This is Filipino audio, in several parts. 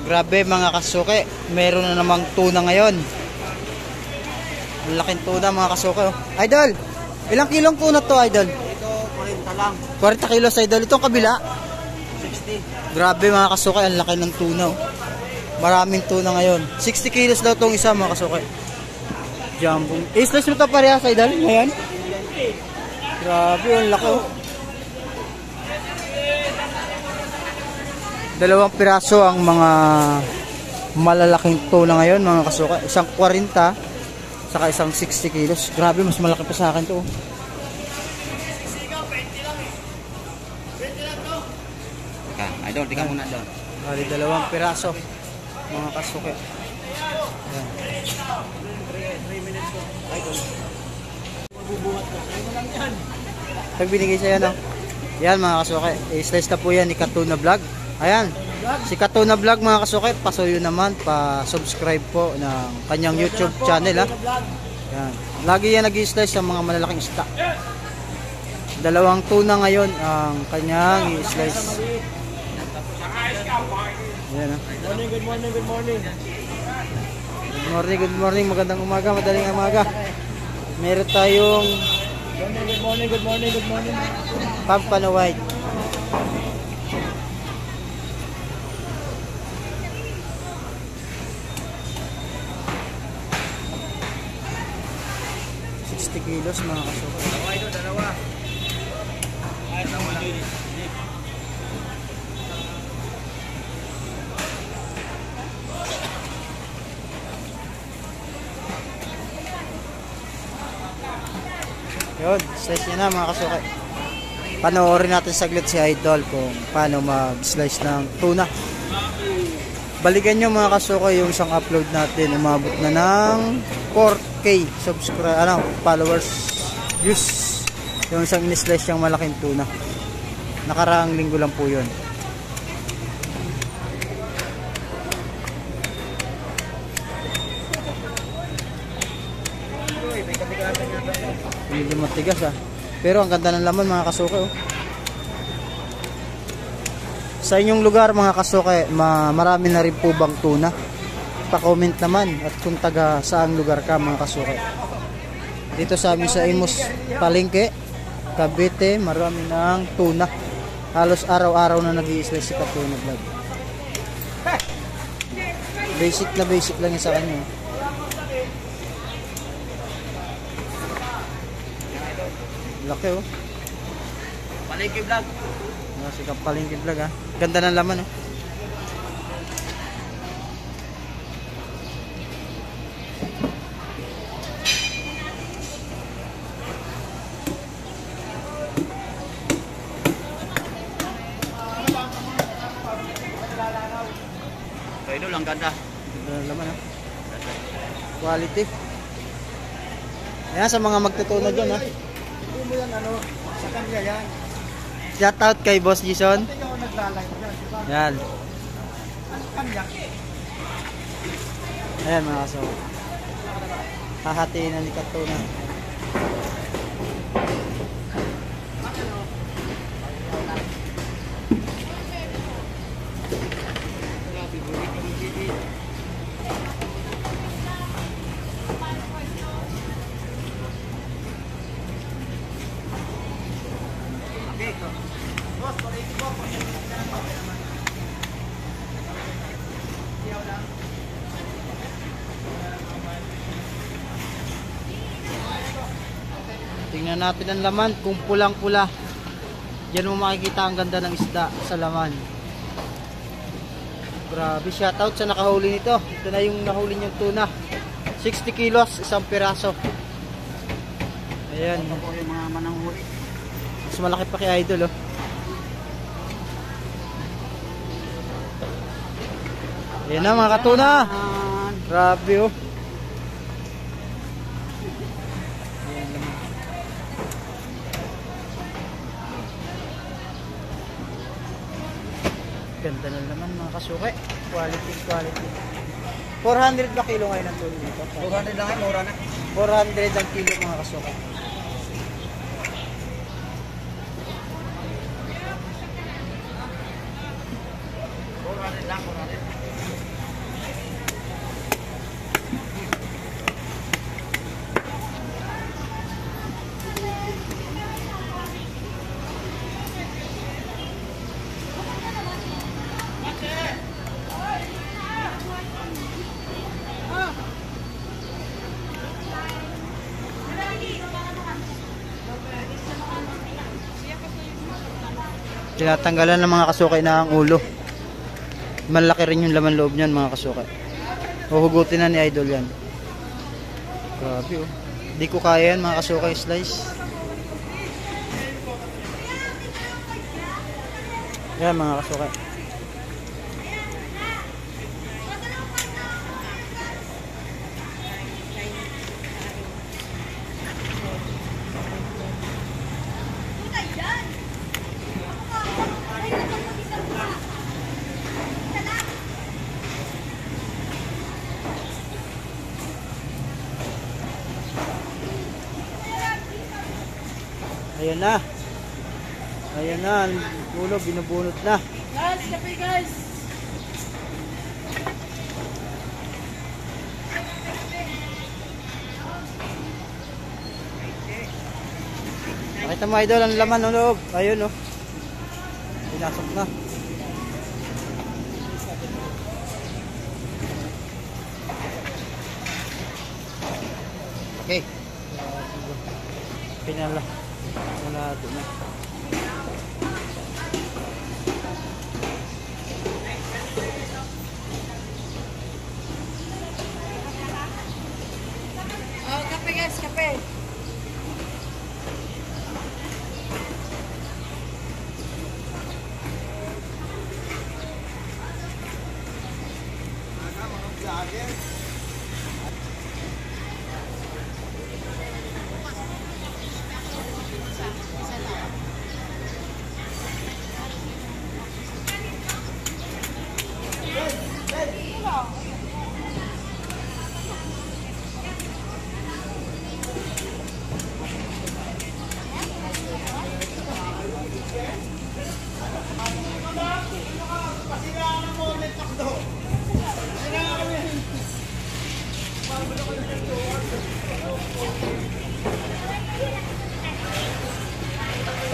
Grabe mga kasuke, meron na namang tuna ngayon. Ang laking tuna mga kasuke. Oh. Idol, ilang kilong tuna to, Idol? Ito, 40 lang. 40 kilos, Idol. Itong kabila? 60. Grabe mga kasuke, ang laki ng tuna. Oh. Maraming tuna ngayon. 60 kilos daw itong isa mga kasuke. Jumbo. I-slice mo ito parehas, Idol? Ngayon? Grabe, ang laki. Oh. 2 piraso ang mga malalaking tuna ngayon mga kasuka. Isang 40 saka isang 60 kilos. Grabe, mas malaki pa sa akin to. Idol, tingnan muna doon. Bali 2 piraso mga kasuka. Ayan. 3 minutes ko. Idol. Mabubuhat ko. Ano lang yan? Pag binigay sa'yo, no? Yan mga kasuka. I-slice na po yan ni Katuna Vlog. Ayan, si Katuna Vlog mga kasukit, pasuyo naman, pa-subscribe po ng kanyang YouTube channel ha. Ayan. Lagi yan nag-i-slice sa mga malalaking isda. 2 tuna ngayon ang kanyang i-slice. Ayan ha. Good morning, good morning. Good morning, good morning, magandang umaga, madaling umaga. Meron tayong Good morning, good morning, good morning. Pampano White. Kilos mga kasuka. Dalawa ito, dalawa. Kahit na wala. Yun, slice niya na mga kasuka. Panoorin natin saglit si Idol kung paano mag-slice ng tuna. Balikan nyo mga kasuka yung isang upload natin. Umabot na ng 4K followers views. Yung isang in-slice yung malaking tuna. Nakaraang linggo lang po yun. Hindi matigas ah. Pero ang ganda ng laman mga kasuka oh. Sa inyong lugar mga kasuke, marami na rin po bang tuna? Pa-comment naman at kung taga saang lugar ka mga kasuke. Dito sa amin sa Imus Palengke, Cavite, marami ng tuna. Halos araw-araw na nag-i-slice si Katuna Vlog. Basic na basic lang yung sa kanya. Laki oh. Palengke Vlog. Si Palengke Vlog ha. Ganda ng laman oh. Idol, ang ganda. Ganda ng laman ha. Quality. Ayan sa mga magtutuna dyan ha. Hindi mo yan ano, sa kanya yan. Shout out kay Boss Jason. Hindi ako naglalay mo yan, diba? Yan. Sa kanya. Ayan mga kaso. Hahatiin na ni Katuna. Tingnan natin ang laman kung pulang-pula. Diyan mo makikita ang ganda ng isda sa laman. Grabe, shoutout sa nakahuli nito. Ito na yung nahuli niyang tuna. 60 kilos, isang piraso. Ayan. Ito po yung mga mananghuli. Mas malaki pa kay Idol oh. Ayan na mga katuna. Grabe oh. Ganda na naman mga kasuke. Quality, quality. 400 ba kilo ngayon ang tuloy dito? 200 lang ay, mura na. 400 ang kilo mga kasuke. Tinatanggalan ng mga kasukay na ang ulo. Malaki rin yung laman loob niyan mga kasukay. Huhugutin na ni Idol yan. Grabe oh. Di ko kaya yan mga kasukay slice. Yan mga kasukay. Ayan na. Ayan na. Ang ulo, binubunot na. Guys, kape guys! Nakita mo Idol, ang laman ng loob. Ayun oh. Pinasok na. Okay. Pinala. Wala na. Oh, kape guys, kape!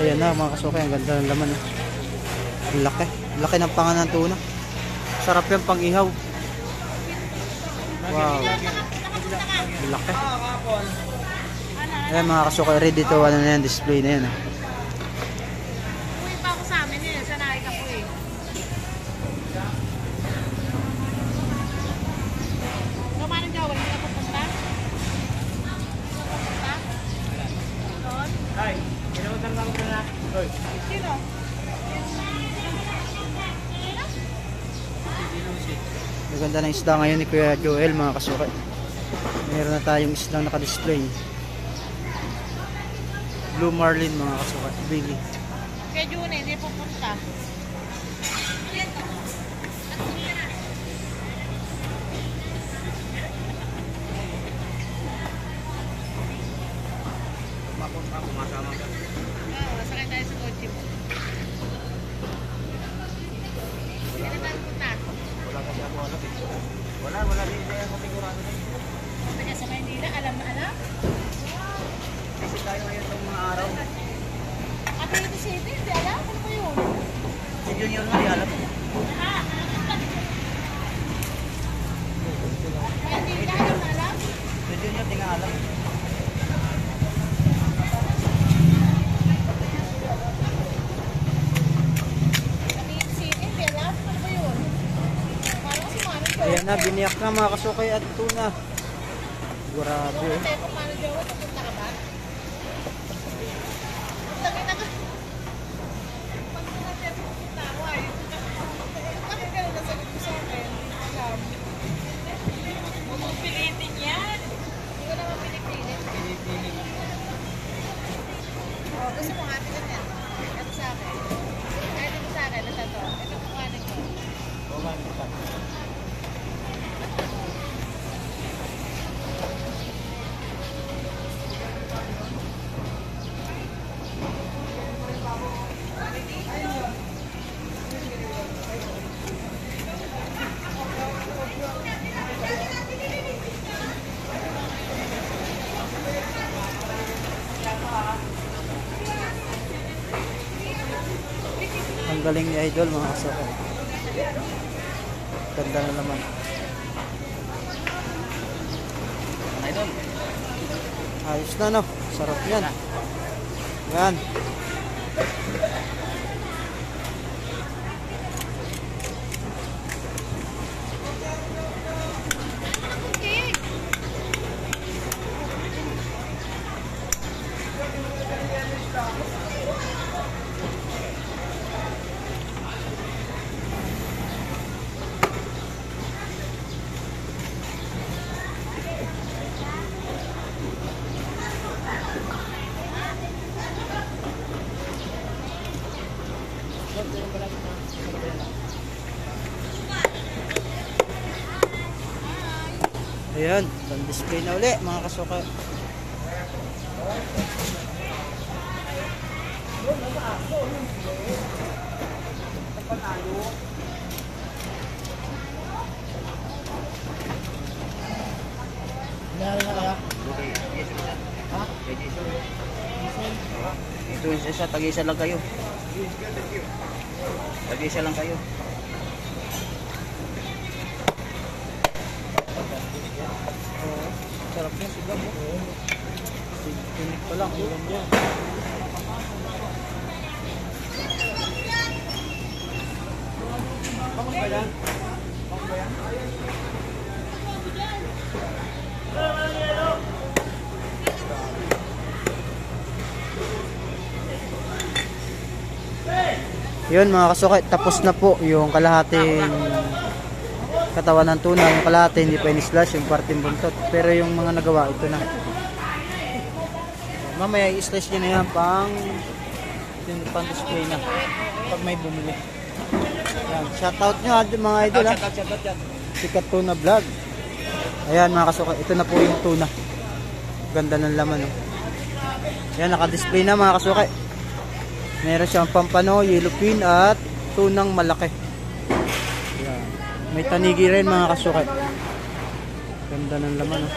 Ayan na mga kasukay, ang ganda ng laman. Ang laki. Ang laki ng panga ng tuna. Sarap yan pang ihaw. Wow. Ang laki. Ayan mga kasukay, ready to ano na yan, display na yan. Uwi pa ako sa amin eh, sanay ka po eh. Kumain daw, wala ka pupunta? Pupunta? Doon? Ay, kinawatan ka ko na. Hoy. Sino? Maganda ng isda ngayon ni Kuya Joel mga kasukay. Meron na tayong isdang naka-display. Blue Marlin mga kasukay. Billy. Kay June, hindi pupunta. Mapunta ako, masama ka. Oo, sakay tayo sa kotse mo. Kailan tayo pupunta? Wala kasi ako alam eh. Wala din kaya ako sigurado na. Kaya sa Maynila, alam na alam? Kasi tayo ngayon itong mga araw. At ito city, hindi alam? Ano ba yun? Si Junior nga di alam. Maynila, alam na alam? Si Junior di nga alam. Cavite City, hindi alam? Ano ba yun? Parang si Mano Jo. Ayan na, biniyak na mga kasukay at tuna. Grabe Kung oh. tayo kung Mano Jo, pupunta ka ba? Sabi na ka. Pag sinabi ako pupunta ako, ay. Bakit ganun na sagot ko sa akin? Alam. Huwag mong pilitin yan. Hindi ko naman pinipilit. Oh, gusto mo ate ka yan. Ito sa akin. Ay, ito sa akin. Ito to. Ito kukanin ko. Ang galing ni Idol mga kasukay. Ganda na naman. Idol. Ayos na no. Sarap yan. Yan. Ayan, pan-display na uli mga kasuka. Ha? Ito isa, tag-isa lang kayo. Tag-isa lang kayo. Sarap na sigaw mo. Tinik pa lang, ulam yan. Yun mga kasukay, tapos na po yung kalahating katawan ng tuna. Yung kalahati hindi pa in-slash, yung parting buntot. Pero yung mga nagawa, ito na. Mamaya i-slash nyo na yan pang display na pag may bumili. Yan, shoutout nyo mga idol ha. Sikat Tuna Vlog. Ayan mga kasukay, ito na po yung tuna. Ganda ng laman oh. Yan, naka-display na mga kasukay. Meron siyang pampano, yellowfin at tunang malaki. Yan. May tanigi rin mga kasukay. Ganda ng laman oh.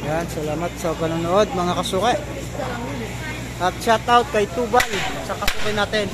Yan, salamat sa panonood mga kasukay. At shoutout kay Tubal sa kasukay natin.